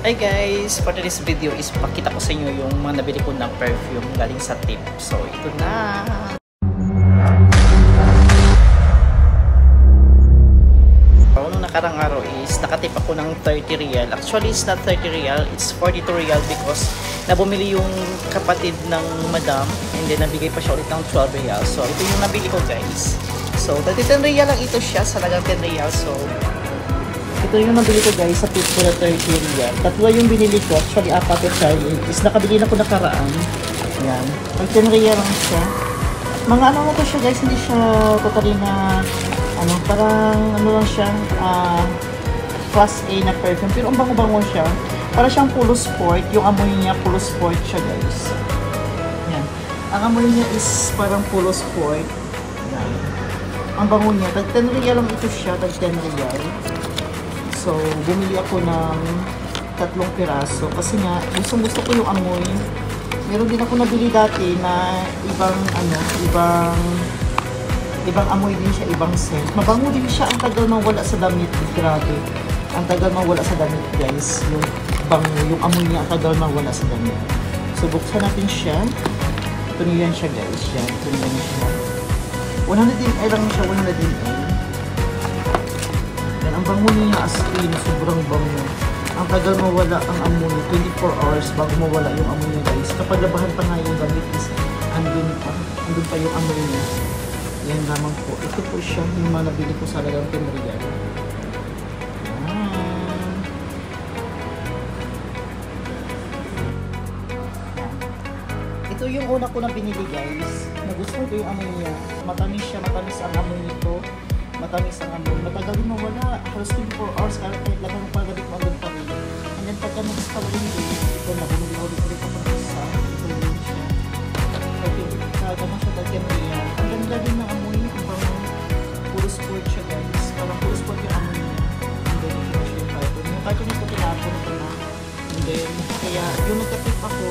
Hi guys! For today's video is pakita ko sa inyo yung mga nabili ko ng perfume galing sa tip. So ito na! Nung nakarang araw is nakatip ako ng 30 real. Actually it's not 30 real, it's 42 real because nabumili yung kapatid ng madam and then nabigay pa siya ulit ng 12 real. So ito yung nabili ko guys. So 10 real lang ito siya sa lagang 10 real. So ito yung nabili ko guys sa tip ko na 30 real. Tatlo yung binili ko. Actually apat yung child is nakabili na ko nakaraan. Yan. Pag 10 real lang siya. Mga ano mo to siya guys, hindi siya totally na ano, parang ano lang siya class A na perfume. Pero ang bango-bango siya. Para siyang Polo Sport. Yung amoy niya Polo Sport siya guys. Yan. Ang amoy niya is parang Polo Sport. Yan. Ang bango niya. Tag 10 real lang ito siya. Tag 10 real. So, bumili ako ng 3 piraso. Kasi nga, gusto ko yung amoy. Meron din ako nabili dati na ibang amoy din siya, ibang scent. Mabango din siya, ang tagal mawala sa damit. Grabe. Ang tagal mawala sa damit, guys. Yung bango, yung amoy niya, ang tagal mawala sa damit. So, buksan natin siya. Ito niyan siya, guys. Yan, ito niyan siya. 100 lang siya, 100 Yan, ang bango niya as in, sobrang bango. Ang tagal mawala ang amoy, 24 hours bago mawala yung amoy niya, guys. Kapag labahan pa nga yung damit is, andun pa yung amoy niya. Yan lamang po. Ito po siya yung mga nabili ko sa lagang Tenerial. Ito yung una ko na binili guys. Nagustuhan ko yung amoy niya. Matamis siya, matamis ang amoy nito. Matamis ang amoy. Matagal din mawala. Halos 24 hours kahit lagang paggalit mo andun pa rin. And then pagka next following day, ito na bumili-ulit ako pa isa. Ito yun siya. Kagama siya dagyan niya. Ang ganda din ng amoy niya. Ang parang Polo Sport siya guys. Parang Polo Sport yung amoy niya. And then ito siya yung carton. Yung carton nito tinapon ko na. And then, kaya yung nagkatip ako,